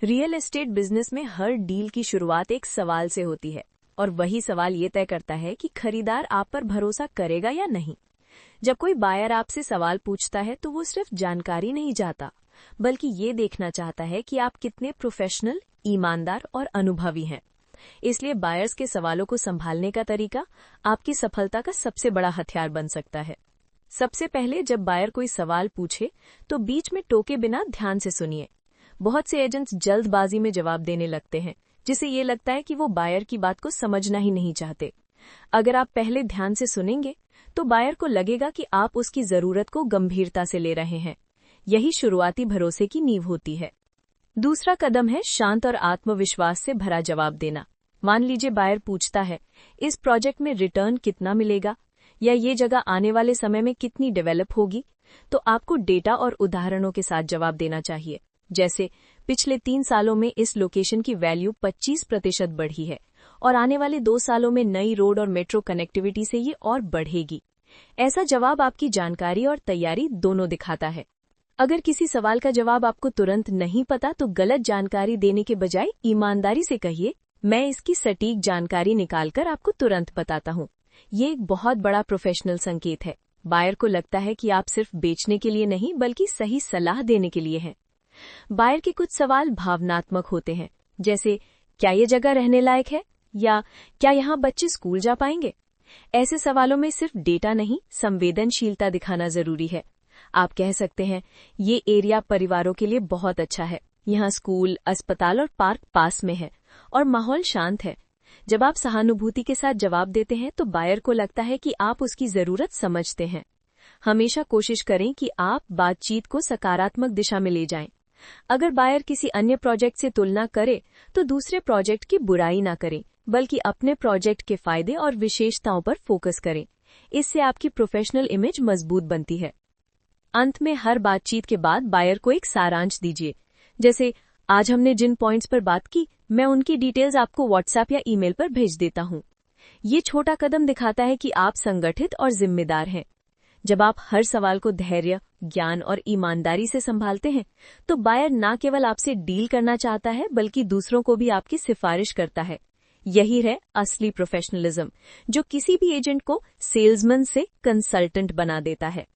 Real estate business में हर deal की शुरुआत एक सवाल से होती है और वही सवाल ये तय करता है कि खरीदार आप पर भरोसा करेगा या नहीं। जब कोई बायर आपसे सवाल पूछता है तो वो सिर्फ जानकारी नहीं चाहता, बल्कि ये देखना चाहता है कि आप कितने प्रोफेशनल, ईमानदार और अनुभवी हैं। इसलिए बायर्स के सवालों को संभालने का तरीका आपकी सफलता का सबसे बड़ा हथियार बन सकता है। सबसे पहले जब बायर कोई सवाल पूछे तो बीच में टोके बिना ध्यान से सुनिए। बहुत से एजेंट्स जल्दबाजी में जवाब देने लगते हैं, जिससे ये लगता है कि वो बायर की बात को समझना ही नहीं चाहते। अगर आप पहले ध्यान से सुनेंगे तो बायर को लगेगा कि आप उसकी जरूरत को गंभीरता से ले रहे हैं। यही शुरुआती भरोसे की नींव होती है। दूसरा कदम है शांत और आत्मविश्वास से भरा जवाब देना। मान लीजिए बायर पूछता है, इस प्रोजेक्ट में रिटर्न कितना मिलेगा या ये जगह आने वाले समय में कितनी डेवलप होगी, तो आपको डेटा और उदाहरणों के साथ जवाब देना चाहिए। जैसे, पिछले 3 सालों में इस लोकेशन की वैल्यू 25% बढ़ी है और आने वाले 2 सालों में नई रोड और मेट्रो कनेक्टिविटी से ये और बढ़ेगी। ऐसा जवाब आपकी जानकारी और तैयारी दोनों दिखाता है। अगर किसी सवाल का जवाब आपको तुरंत नहीं पता तो गलत जानकारी देने के बजाय ईमानदारी से कहिए, मैं इसकी सटीक जानकारी निकालकर आपको तुरंत बताता हूँ। ये एक बहुत बड़ा प्रोफेशनल संकेत है। बायर को लगता है कि आप सिर्फ बेचने के लिए नहीं बल्कि सही सलाह देने के लिए हैं। बायर के कुछ सवाल भावनात्मक होते हैं, जैसे क्या ये जगह रहने लायक है या क्या यहाँ बच्चे स्कूल जा पाएंगे। ऐसे सवालों में सिर्फ डेटा नहीं, संवेदनशीलता दिखाना जरूरी है। आप कह सकते हैं, ये एरिया परिवारों के लिए बहुत अच्छा है, यहाँ स्कूल, अस्पताल और पार्क पास में है और माहौल शांत है। जब आप सहानुभूति के साथ जवाब देते हैं तो बायर को लगता है कि आप उसकी जरूरत समझते हैं। हमेशा कोशिश करें कि आप बातचीत को सकारात्मक दिशा में ले जाएं। अगर बायर किसी अन्य प्रोजेक्ट से तुलना करे तो दूसरे प्रोजेक्ट की बुराई ना करें, बल्कि अपने प्रोजेक्ट के फायदे और विशेषताओं पर फोकस करें। इससे आपकी प्रोफेशनल इमेज मजबूत बनती है। अंत में हर बातचीत के बाद बायर को एक सारांश दीजिए। जैसे, आज हमने जिन पॉइंट्स पर बात की, मैं उनकी डिटेल्स आपको व्हाट्सएप या ईमेल पर भेज देता हूँ। ये छोटा कदम दिखाता है कि आप संगठित और जिम्मेदार हैं। जब आप हर सवाल को धैर्य, ज्ञान और ईमानदारी से संभालते हैं तो बायर न केवल आपसे डील करना चाहता है बल्कि दूसरों को भी आपकी सिफारिश करता है। यही है असली प्रोफेशनलिज्म, जो किसी भी एजेंट को सेल्समैन से कंसल्टेंट बना देता है।